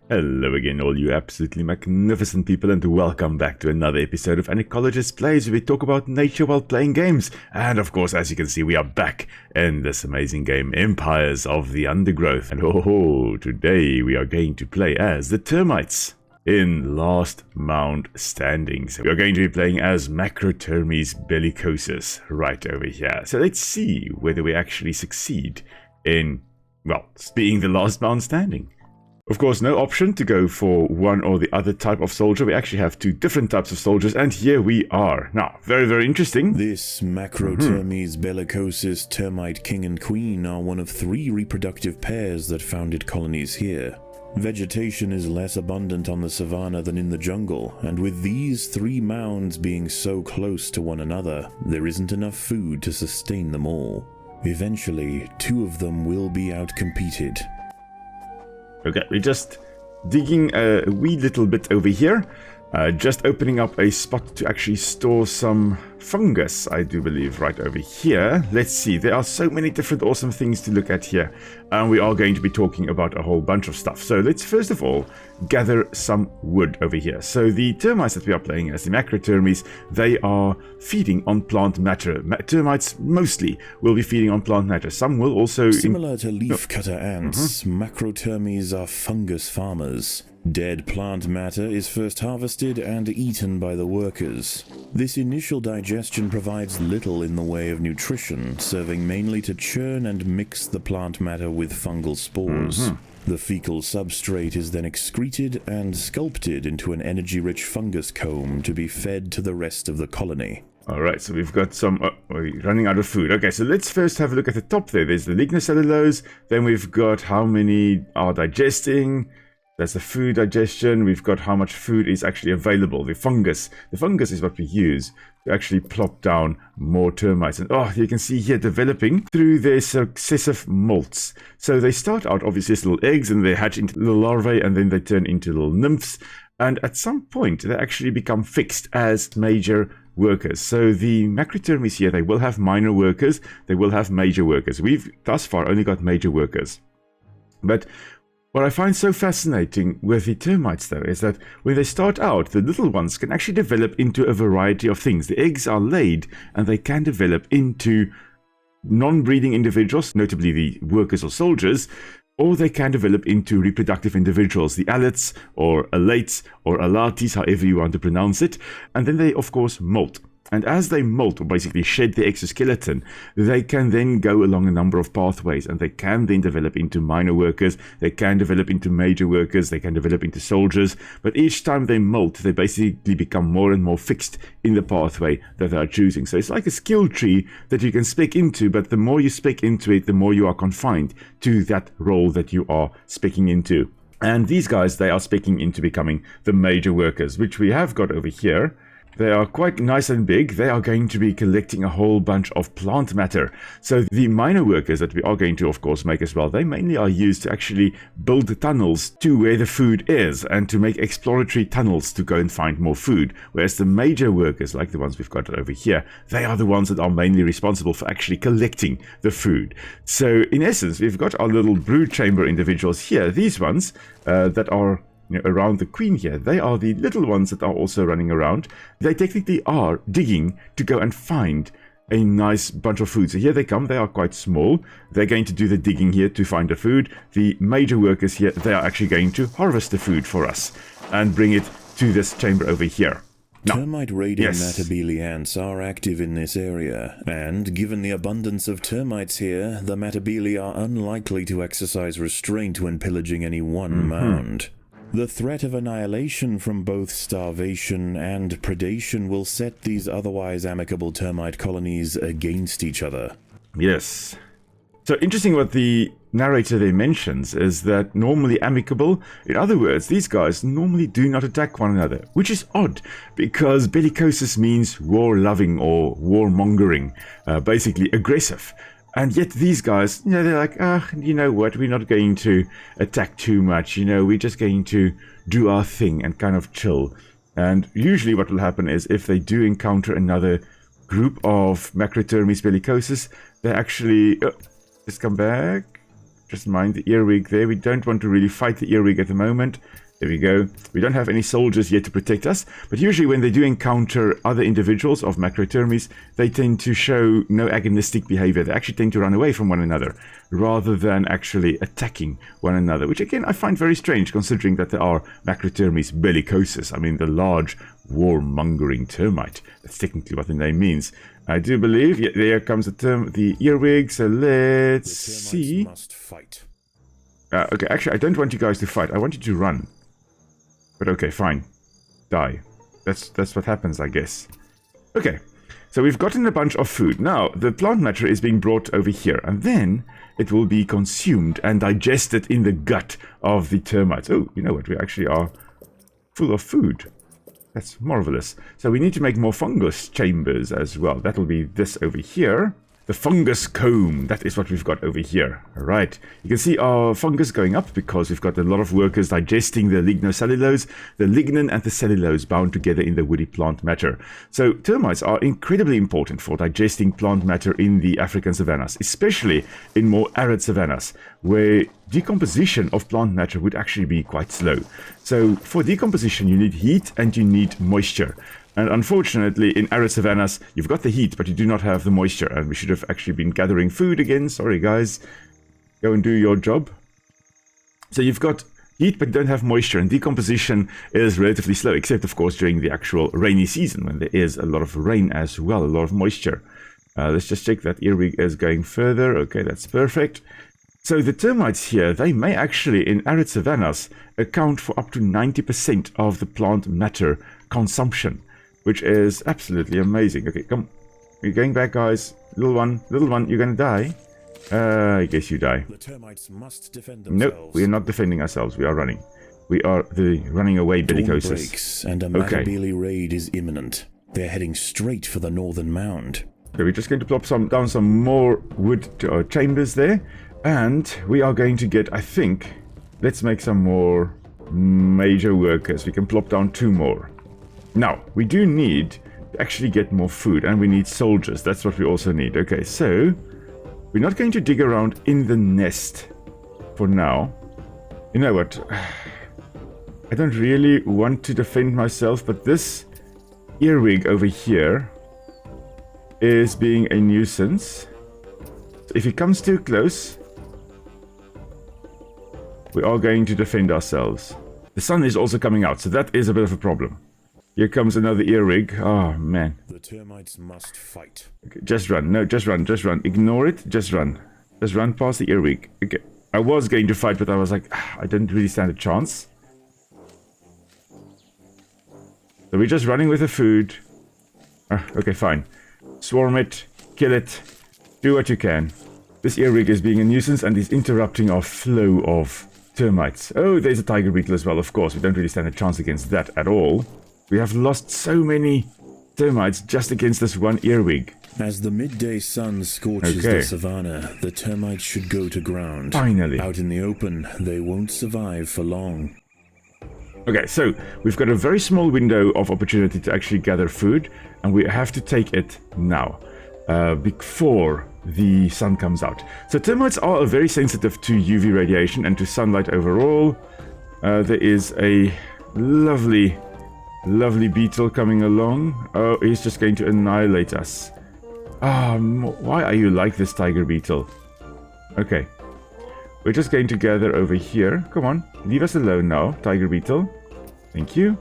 Hello again, all you absolutely magnificent people, and welcome back to another episode of An Ecologist Plays, where we talk about nature while playing games. And of course, as you can see, we are back in this amazing game, Empires of the Undergrowth. And today we are going to play as the termites in Last Mound Standing. So we are going to be playing as Macrotermes bellicosus right over here. So let's see whether we actually succeed in, well, being the last mound standing. Of course, no option to go for one or the other type of soldier. We actually have two different types of soldiers, and here we are. Now, very, very interesting. This Macrotermes bellicosus termite king and queen are one of 3 reproductive pairs that founded colonies here. Vegetation is less abundant on the savanna than in the jungle, and with these 3 mounds being so close to one another, there isn't enough food to sustain them all. Eventually, 2 of them will be outcompeted. Okay, we're just digging a wee little bit over here. Just opening up a spot to actually store some fungus, I do believe, right over here. Let's see, there are so many different awesome things to look at here. And we are going to be talking about a whole bunch of stuff. So let's first of all gather some wood over here. So the termites that we are playing as, the Macrotermes, they are feeding on plant matter. Termites mostly will be feeding on plant matter. Some will also... Similar to leafcutter ants, Macrotermes are fungus farmers. Dead plant matter is first harvested and eaten by the workers. This initial digestion provides little in the way of nutrition, serving mainly to churn and mix the plant matter with fungal spores. The fecal substrate is then excreted and sculpted into an energy-rich fungus comb to be fed to the rest of the colony. Alright, so we've got some... we're running out of food. Okay, so let's first have a look at the top there. There's the lignocellulose, then we've got how many are digesting. That's the food digestion. We've got how much food is actually available. The fungus. The fungus is what we use to actually plop down more termites. And you can see here developing through their successive molts. So they start out obviously as little eggs, and they hatch into little larvae, and then they turn into little nymphs. And at some point, they actually become fixed as major workers. So the Macrotermes here, they will have minor workers. They will have major workers. We've thus far only got major workers. But what I find so fascinating with the termites, though, is that when they start out, the little ones can actually develop into a variety of things. The eggs are laid, and they can develop into non-breeding individuals, notably the workers or soldiers, or they can develop into reproductive individuals, the alates, or alates, or alates, however you want to pronounce it. And then they, of course, molt. And as they molt, or basically shed the exoskeleton, they can then go along a number of pathways, and they can then develop into minor workers, they can develop into major workers, they can develop into soldiers, but each time they molt, they basically become more and more fixed in the pathway that they are choosing. So it's like a skill tree that you can spec into, but the more you spec into it, the more you are confined to that role that you are specking into. And these guys, they are specking into becoming the major workers, which we have got over here. They are quite nice and big. They are going to be collecting a whole bunch of plant matter. So the minor workers that we are going to, of course, make as well, they mainly are used to actually build the tunnels to where the food is and to make exploratory tunnels to go and find more food. Whereas the major workers, like the ones we've got over here, they are the ones that are mainly responsible for actually collecting the food. So in essence, we've got our little brood chamber individuals here. These ones that are around the queen here, they are the little ones that are also running around. They technically are digging to go and find a nice bunch of food. So here they come. They are quite small. They're going to do the digging here to find the food. The major workers here, they are actually going to harvest the food for us and bring it to this chamber over here. Termite-raiding Matabele ants are active in this area, and given the abundance of termites here, the Matabele are unlikely to exercise restraint when pillaging any one mound. The threat of annihilation from both starvation and predation will set these otherwise amicable termite colonies against each other. Yes. So interesting what the narrator there mentions is that normally amicable, in other words, these guys normally do not attack one another, which is odd because bellicosus means war-loving or warmongering, basically aggressive. And yet these guys, they're like, you know what, we're not going to attack too much, we're just going to do our thing and kind of chill. And usually what will happen is if they do encounter another group of Macrotermes bellicosus, they actually... just come back. Just mind the earwig there. We don't want to really fight the earwig at the moment. There we go. We don't have any soldiers yet to protect us, but usually when they do encounter other individuals of Macrotermes, they tend to show no agonistic behavior. They actually tend to run away from one another, rather than actually attacking one another, which again I find very strange, considering that there are Macrotermes bellicosus. I mean, the large warmongering termite. That's technically what the name means. I do believe, yeah, there comes the earwig, so let's see. Must fight. Okay, actually, I don't want you guys to fight. I want you to run. But okay, fine. Die. That's what happens, I guess. Okay, so we've gotten a bunch of food. Now, the plant matter is being brought over here, and then it will be consumed and digested in the gut of the termites. Oh, you know what? We actually are full of food. That's marvelous. So we need to make more fungus chambers as well. That will be this over here. The fungus comb, that is what we've got over here. All right, you can see our fungus going up because we've got a lot of workers digesting the lignocellulose, the lignin and the cellulose bound together in the woody plant matter. So termites are incredibly important for digesting plant matter in the African savannas, especially in more arid savannas, where decomposition of plant matter would actually be quite slow. So for decomposition, you need heat and you need moisture. And unfortunately, in arid savannas, you've got the heat, but you do not have the moisture. And we should have actually been gathering food again. Sorry, guys. Go and do your job. So you've got heat, but you don't have moisture. And decomposition is relatively slow, except, of course, during the actual rainy season, when there is a lot of rain as well, a lot of moisture. Let's just check that earwig is going further. Okay, that's perfect. So the termites here, they may actually, in arid savannas, account for up to 90% of the plant matter consumption, which is absolutely amazing. Okay, come. We're going back, guys. Little one, you're gonna die. I guess you die. The termites must defend themselves. Nope, we are not defending ourselves. We are running. We are the running away bellicosus. Dawn breaks and a Matabele raid is imminent. They're heading straight for the northern mound. Okay, we're just going to plop down some more wood chambers there. And we are going to get, I think, let's make some more major workers. We can plop down 2 more. Now, we do need to actually get more food, and we need soldiers. That's what we also need. Okay, so we're not going to dig around in the nest for now. You know what? I don't really want to defend myself, but this earwig over here is being a nuisance. If he comes too close, we are going to defend ourselves. The sun is also coming out, so that is a bit of a problem. Here comes another earwig. Oh, man. The termites must fight. Okay, just run. No, just run. Just run. Ignore it. Just run. Just run past the earwig. Okay. I was going to fight, but I was like, I didn't really stand a chance. So we're just running with the food. Okay, fine. Swarm it. Kill it. Do what you can. This earwig is being a nuisance and is interrupting our flow of termites. Oh, there's a tiger beetle as well, of course. We don't really stand a chance against that at all. We have lost so many termites just against this one earwig. As the midday sun scorches the savanna, the termites should go to ground. Finally. Out in the open, they won't survive for long. Okay, so we've got a very small window of opportunity to actually gather food, and we have to take it now, before the sun comes out. So termites are very sensitive to UV radiation and to sunlight overall. There is a lovely beetle coming along. Oh, he's just going to annihilate us. Why are you like this, tiger beetle? Okay. We're just going to gather over here. Come on, leave us alone now, tiger beetle. Thank you.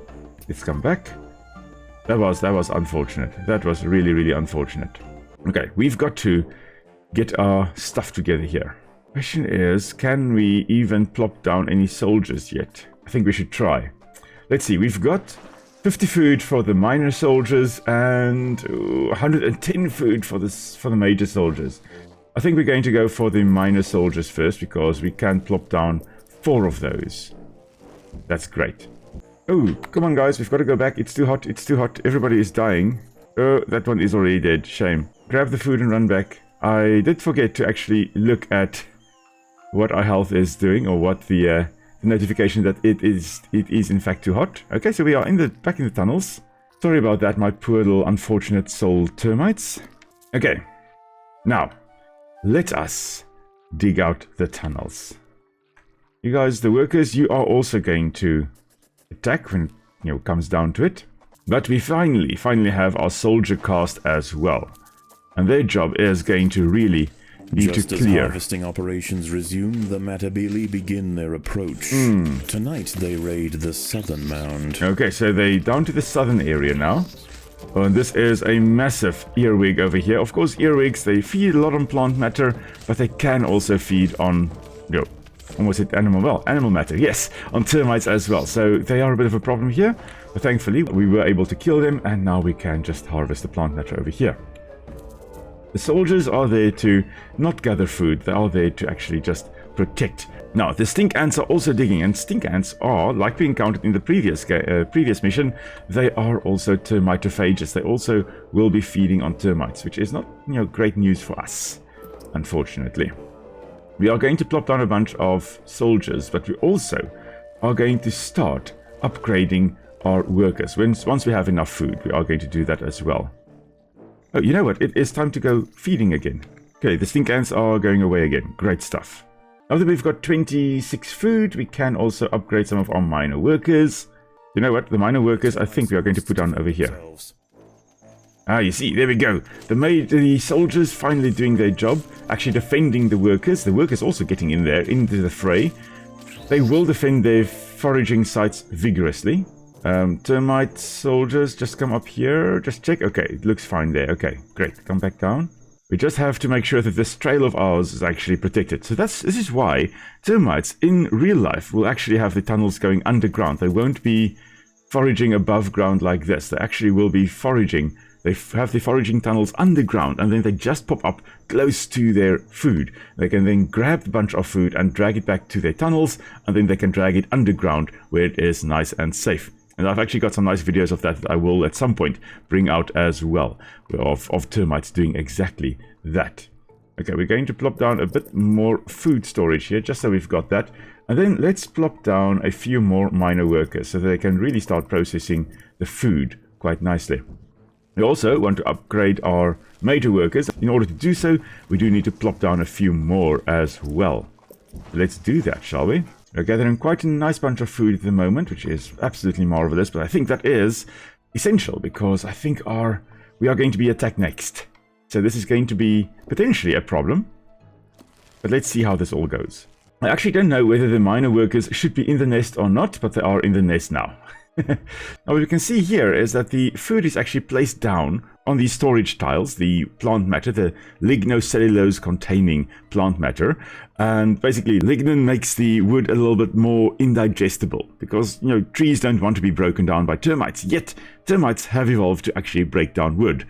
Let's come back. That was unfortunate. That was really unfortunate. Okay, we've got to get our stuff together here. Question is, can we even plop down any soldiers yet? I think we should try. Let's see, we've got 50 food for the minor soldiers and 110 food for the major soldiers. I think we're going to go for the minor soldiers first because we can plop down 4 of those. That's great. Oh, come on guys, we've got to go back. It's too hot, it's too hot. Everybody is dying. Oh, that one is already dead. Shame. Grab the food and run back. I did forget to actually look at what our health is doing, or what the notification that it is in fact too hot. Okay, so we are back in the tunnels. Sorry about that, my poor little unfortunate soul termites. Okay, now let us dig out the tunnels. You guys, the workers, you are also going to attack when it comes down to it. But we finally have our soldier caste as well. And their job is going to really need Just to as clear. harvesting operations resume, the Matabele begin their approach. Tonight they raid the southern mound. Okay, so they down to the southern area now. And this is a massive earwig over here. Of course, earwigs, they feed a lot on plant matter, but they can also feed on, almost hit animal matter, yes, on termites as well. So they are a bit of a problem here, but thankfully we were able to kill them, and now we can just harvest the plant matter over here. The soldiers are there to not gather food, they are there to actually just protect. Now, the stink ants are also digging, and stink ants are, like we encountered in the previous mission, they are also termitophages. They also will be feeding on termites, which is not, great news for us, unfortunately. We are going to plop down a bunch of soldiers, but we also are going to start upgrading our workers. Once we have enough food, we are going to do that as well. Oh, you know what? It is time to go feeding again. Okay, the stink ants are going away again. Great stuff. Now that we've got 26 food, we can also upgrade some of our minor workers. You know what? The minor workers, I think we are going to put on over here. Ah, you see, there we go. The soldiers finally doing their job, actually defending the workers. The workers also getting in there, into the fray. They will defend their foraging sites vigorously. Termite soldiers, just come up here, just check. Okay, it looks fine there. Okay, great. Come back down. We just have to make sure that this trail of ours is actually protected. So this is why termites in real life will actually have the tunnels going underground. They won't be foraging above ground like this. They actually will be foraging. They have the foraging tunnels underground, and then they just pop up close to their food. They can then grab a bunch of food and drag it back to their tunnels, and then they can drag it underground where it is nice and safe. And I've actually got some nice videos of that I will at some point bring out as well, of termites doing exactly that. Okay, we're going to plop down a bit more food storage here, just so we've got that. And then let's plop down a few more minor workers so that they can really start processing the food quite nicely. We also want to upgrade our major workers. In order to do so, we do need to plop down a few more as well. Let's do that, shall we? We're gathering quite a nice bunch of food at the moment, which is absolutely marvelous, but I think that is essential because I think we are going to be attacked next. So this is going to be potentially a problem, but let's see how this all goes. I actually don't know whether the minor workers should be in the nest or not, but they are in the nest now. Now what you can see here is that the food is actually placed down on these storage tiles, the plant matter, the lignocellulose containing plant matter, and basically lignin makes the wood a little bit more indigestible because trees don't want to be broken down by termites, yet termites have evolved to actually break down wood.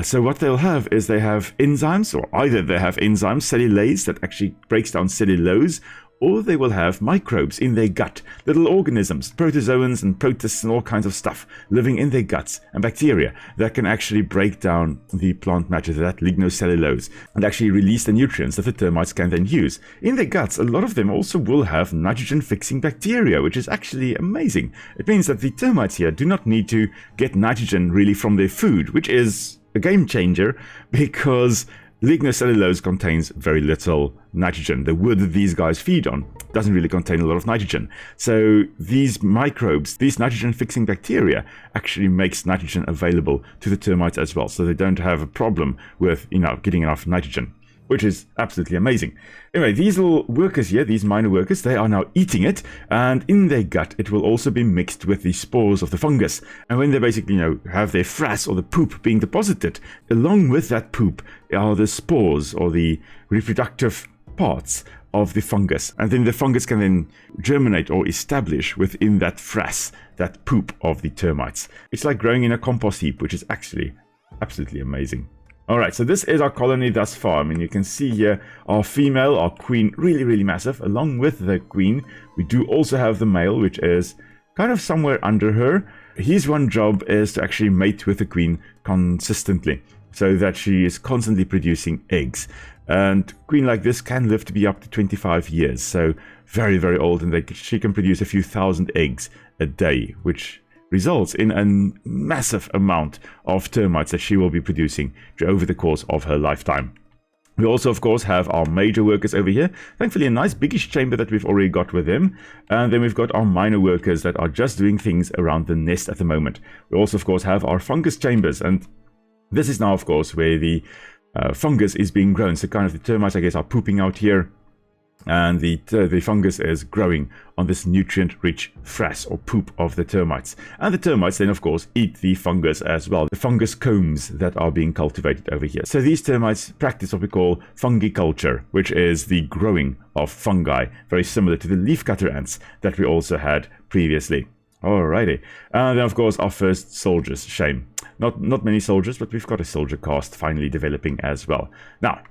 So what they'll have is they have enzymes, or either they have enzymes, cellulase, that actually breaks down cellulose, or they will have microbes in their gut, little organisms, protozoans and protists and all kinds of stuff living in their guts, and bacteria that can actually break down the plant matter, that lignocellulose, and actually release the nutrients that the termites can then use. In their guts, a lot of them also will have nitrogen-fixing bacteria, which is actually amazing. It means that the termites here do not need to get nitrogen really from their food, which is a game changer because lignocellulose contains very little nitrogen. The wood that these guys feed on doesn't really contain a lot of nitrogen. So these microbes, these nitrogen-fixing bacteria, actually makes nitrogen available to the termites as well. So they don't have a problem with, getting enough nitrogen, which is absolutely amazing. Anyway, these little workers here, these minor workers, they are now eating it, and in their gut it will also be mixed with the spores of the fungus. And when they basically, have their frass or the poop being deposited, along with that poop are the spores or the reproductive parts of the fungus. And then the fungus can then germinate or establish within that frass, that poop of the termites. It's like growing in a compost heap, which is actually absolutely amazing. Alright, so this is our colony thus far. I mean, you can see here our female, our queen, really, really massive. Along with the queen, we do also have the male, which is kind of somewhere under her. His one job is to actually mate with the queen consistently, so that she is constantly producing eggs. And queen like this can live to be up to 25 years, so very, very old, and she can produce a few thousand eggs a day, which results in a massive amount of termites that she will be producing over the course of her lifetime. We also, of course, have our major workers over here. Thankfully, a nice biggish chamber that we've already got with them. And then we've got our minor workers that are just doing things around the nest at the moment. We also, of course, have our fungus chambers. And this is now, of course, where the fungus is being grown. So kind of the termites, I guess, are pooping out here. And the fungus is growing on this nutrient-rich frass or poop of the termites. And the termites then, of course, eat the fungus as well. The fungus combs that are being cultivated over here. So these termites practice what we call fungiculture, which is the growing of fungi, very similar to the leafcutter ants that we also had previously. Alrighty. And then, of course, our first soldiers. Shame. Not many soldiers, but we've got a soldier caste finally developing as well. Now,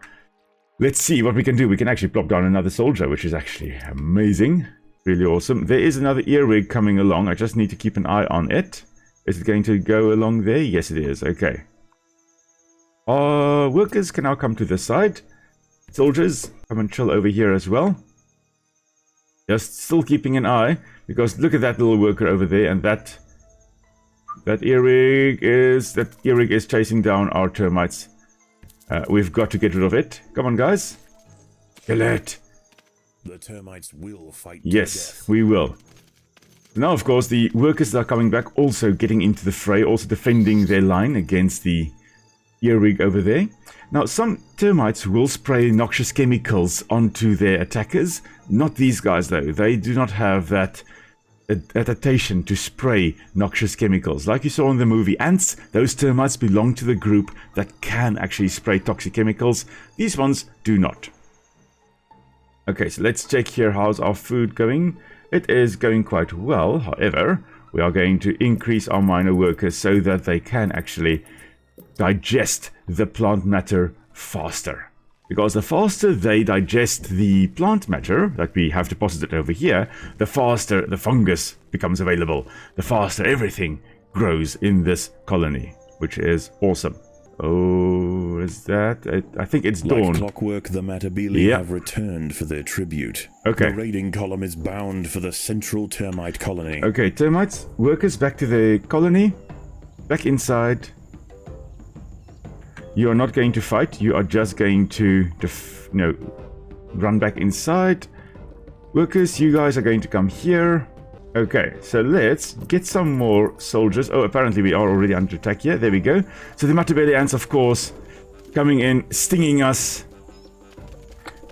let's see what we can do. We can actually plop down another soldier, which is actually amazing. Really awesome. There is another earwig coming along. I just need to keep an eye on it. Is it going to go along there? Yes, it is. Okay. Our workers can now come to this side. Soldiers, come and chill over here as well. Just still keeping an eye, because look at that little worker over there, and that earwig is chasing down our termites. We've got to get rid of it. Come on, guys. Kill it. The termites will fight. Yes, we will. Now, of course, the workers that are coming back also getting into the fray, also defending their line against the earwig over there. Now, some termites will spray noxious chemicals onto their attackers. Not these guys, though. They do not have that adaptation to spray noxious chemicals. Like you saw in the movie Ants, those termites belong to the group that can actually spray toxic chemicals. These ones do not. Okay, so let's check here. How's our food going? It is going quite well. However, we are going to increase our minor workers so that they can actually digest the plant matter faster. Because the faster they digest the plant matter that we have deposited over here, the faster the fungus becomes available. The faster everything grows in this colony, which is awesome. Oh, is that? I think it's dawn. Like clockwork, the Matabele have returned for their tribute. Okay. The raiding column is bound for the central termite colony. Okay, termites, workers back to the colony. Back inside. You are not going to fight. You are just going to, run back inside. Workers, you guys are going to come here. Okay, so let's get some more soldiers. Oh, apparently we are already under attack here. There we go. So the Matabele ants, of course, coming in, stinging us.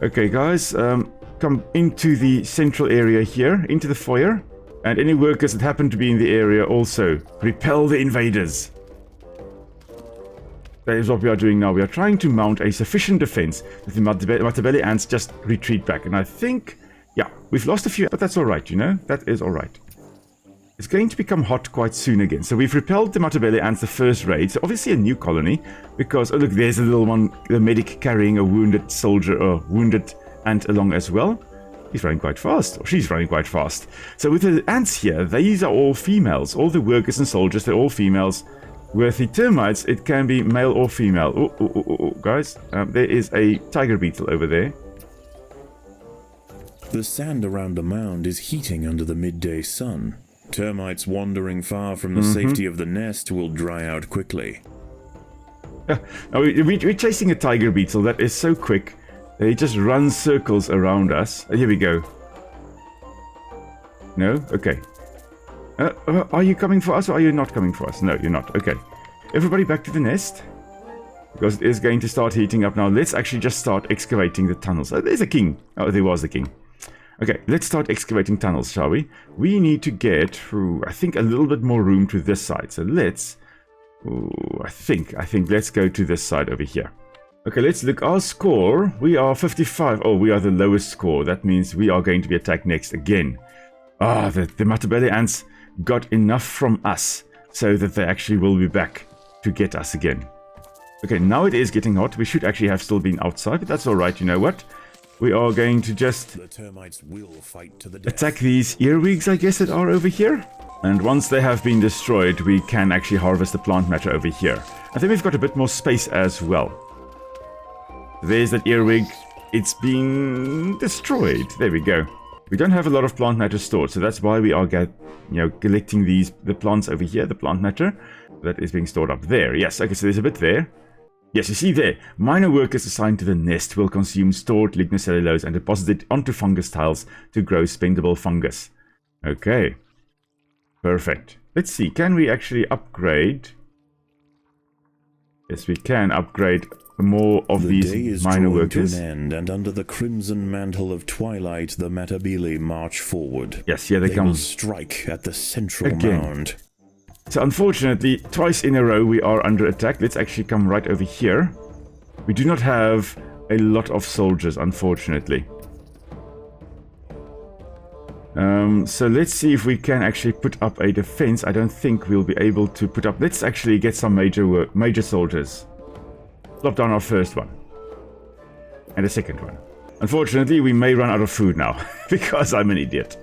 Okay, guys, come into the central area here, into the foyer. And any workers that happen to be in the area also repel the invaders. That is what we are doing now. We are trying to mount a sufficient defense that the Matabele ants just retreat back. And I think, yeah, we've lost a few, but that's all right, That is all right. It's going to become hot quite soon again. So we've repelled the Matabele ants the first raid. So obviously a new colony because, oh look, there's a little one, the medic carrying a wounded soldier or wounded ant along as well. He's running quite fast, or she's running quite fast. So with the ants here, these are all females. All the workers and soldiers, they're all females. With the termites, it can be male or female. Oh, guys, there is a tiger beetle over there. The sand around the mound is heating under the midday sun. Termites wandering far from the safety of the nest will dry out quickly. Now we're chasing a tiger beetle that is so quick. He just runs circles around us. Here we go. No? Okay. Are you coming for us or are you not coming for us? No, you're not. Okay. Everybody back to the nest. Because it is going to start heating up now. Let's actually just start excavating the tunnels. Oh, there's a king. Oh, there was the king. Okay, let's start excavating tunnels, shall we? We need to get through, I think, a little bit more room to this side. So let's... Ooh, I think let's go to this side over here. Okay, let's look. Our score, we are 55. Oh, we are the lowest score. That means we are going to be attacked next again. Ah, the Matabele ants got enough from us so that they actually will be back to get us again. Okay, now it is getting hot. We should actually have still been outside, but that's all right. You know what? We are going to just the termites will fight to the death. Attack these earwigs, I guess, that are over here. And once they have been destroyed, we can actually harvest the plant matter over here. I think we've got a bit more space as well. There's that earwig. It's been destroyed. There we go. We don't have a lot of plant matter stored, so that's why we are collecting the plants over here, the plant matter that is being stored up there. Yes, okay, so there's a bit there. Yes, you see there, minor workers assigned to the nest will consume stored lignocellulose and deposit it onto fungus tiles to grow spendable fungus. Okay, perfect. Let's see, can we actually upgrade? Yes, we can upgrade more of these minor workers. To an end, and under the crimson mantle of twilight, the Matabele march forward. Yes, here they come. Will strike at the central mound. So unfortunately, twice in a row we are under attack. Let's actually come right over here. We do not have a lot of soldiers, unfortunately. So let's see if we can actually put up a defense. I don't think we'll be able to put up... Let's actually get some major soldiers. Plop down our first one. And a second one. Unfortunately, we may run out of food now, because I'm an idiot.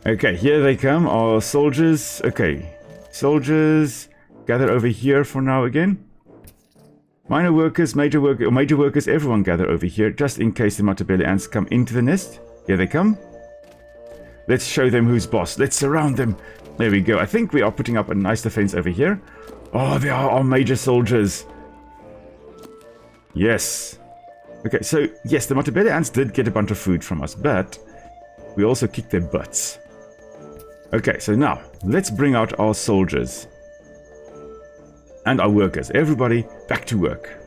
Okay, here they come, our soldiers. Okay, soldiers, gather over here for now again. Minor workers, major workers, everyone gather over here, just in case the Matabele ants come into the nest. Here they come. Let's show them who's boss. Let's surround them. There we go. I think we are putting up a nice defense over here. Oh, they are our major soldiers. Yes. Okay, so, yes, the Matabele ants did get a bunch of food from us, but we also kicked their butts. Okay, so now, let's bring out our soldiers. And our workers. Everybody, back to work.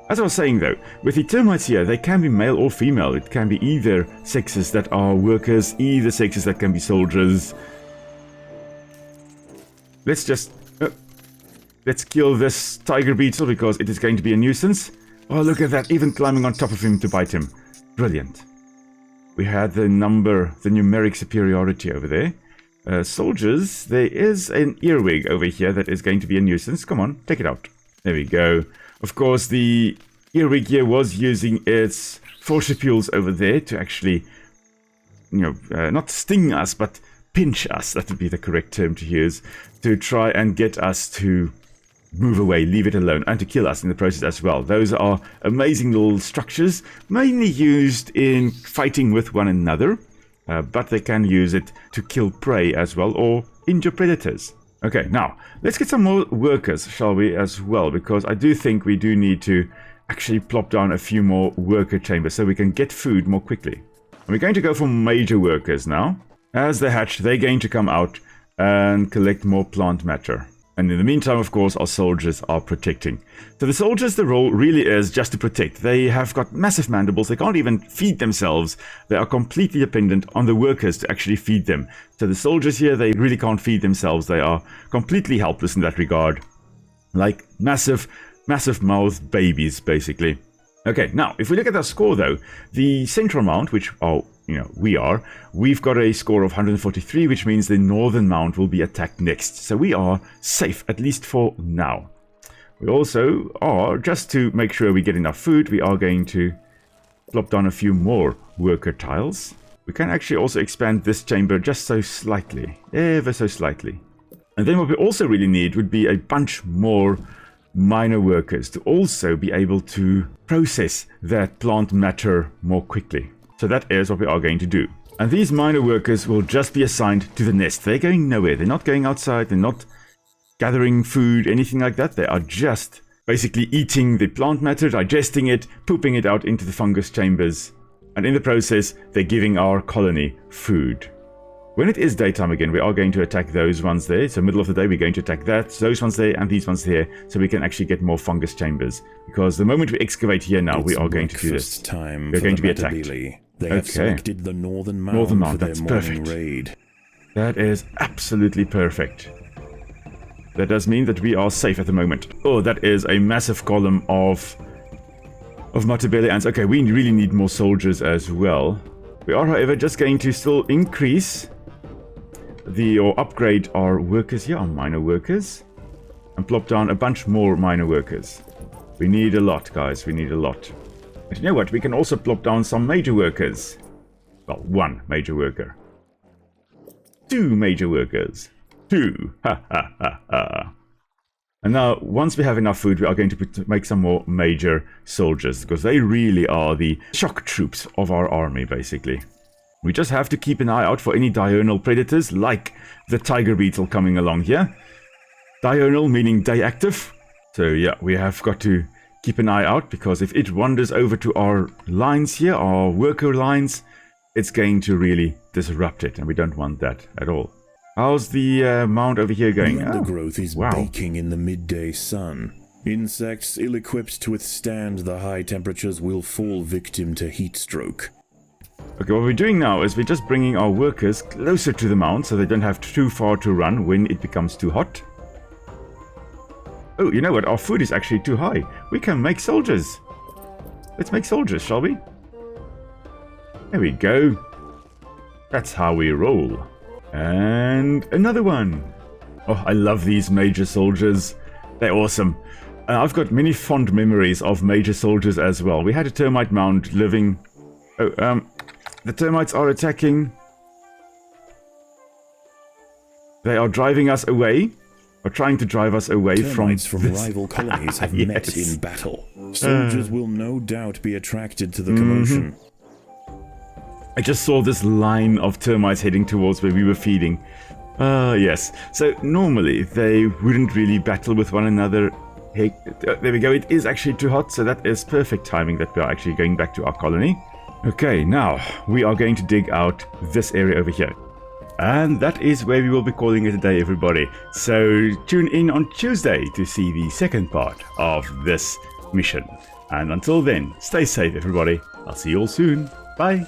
As I was saying though, with the termites here, they can be male or female. It can be either sexes that are workers, either sexes that can be soldiers. Let's just... let's kill this tiger beetle because it is going to be a nuisance. Oh, look at that, even climbing on top of him to bite him. Brilliant. We had the numeric superiority over there. Soldiers, there is an earwig over here that is going to be a nuisance. Come on, take it out. There we go. Of course, the earwig here was using its forcipules over there to actually, not sting us, but pinch us. That would be the correct term to use. To try and get us to move away, leave it alone, and to kill us in the process as well. Those are amazing little structures, mainly used in fighting with one another, but they can use it to kill prey as well, or injure predators. Okay, now, let's get some more workers, shall we, as well, because I do think we do need to actually plop down a few more worker chambers so we can get food more quickly. And we're going to go for major workers now. As they hatch, they're going to come out and collect more plant matter. And in the meantime, of course, our soldiers are protecting. So the soldiers, the role really is just to protect. They have got massive mandibles. They can't even feed themselves. They are completely dependent on the workers to actually feed them. So the soldiers here, they really can't feed themselves. They are completely helpless in that regard. Like massive mouthed babies, basically. Okay, now, if we look at our score, though, the central mound, which we've got a score of 143, which means the northern mound will be attacked next. So we are safe, at least for now. We also are, just to make sure we get enough food, we are going to plop down a few more worker tiles. We can actually also expand this chamber just so slightly, ever so slightly. And then what we also really need would be a bunch more minor workers to also be able to process that plant matter more quickly. So that is what we are going to do. And these minor workers will just be assigned to the nest. They're going nowhere. They're not going outside. They're not gathering food, anything like that. They are just basically eating the plant matter, digesting it, pooping it out into the fungus chambers. And in the process, they're giving our colony food. When it is daytime again, we are going to attack those ones there. So middle of the day, we're going to attack those ones there, and these ones here, so we can actually get more fungus chambers. Because the moment we excavate here now, we are going to do this. We're going to be attacked. They have selected the northern mound for their morning raid. That is absolutely perfect. That does mean that we are safe at the moment. Oh, that is a massive column of Matabele ants. Okay, we really need more soldiers as well. We are, however, just going to still increase or upgrade our workers here, our minor workers, and plop down a bunch more minor workers. We need a lot, guys. We need a lot. But you know what? We can also plop down some major workers. Well, one major worker. 2 major workers. 2. Ha ha ha ha. And now, once we have enough food, we are going to make some more major soldiers, because they really are the shock troops of our army, basically. We just have to keep an eye out for any diurnal predators, like the tiger beetle coming along here. Diurnal meaning day active. So yeah, we have got to keep an eye out, because if it wanders over to our lines here, our worker lines, it's going to really disrupt it, and we don't want that at all. How's the mound over here going? The undergrowth is wow. baking in the midday sun. Insects ill-equipped to withstand the high temperatures will fall victim to heat stroke. Okay, what we're doing now is we're just bringing our workers closer to the mound so they don't have too far to run when it becomes too hot. Oh, you know what? Our food is actually too high. We can make soldiers. Let's make soldiers, shall we? There we go. That's how we roll. And another one. Oh, I love these major soldiers. They're awesome. I've got many fond memories of major soldiers as well. We had a termite mound living... Oh, the termites are attacking. They are driving us away. Or trying to drive us away Termites from this. Rival colonies have yes. met in battle. Soldiers will no doubt be attracted to the commotion. I just saw this line of termites heading towards where we were feeding. Yes. So normally they wouldn't really battle with one another. Hey, there we go. It is actually too hot, so that is perfect timing that we are actually going back to our colony. Okay, now we are going to dig out this area over here. And that is where we will be calling it a day, everybody. So tune in on Tuesday to see the second part of this mission. And until then, stay safe, everybody. I'll see you all soon. Bye.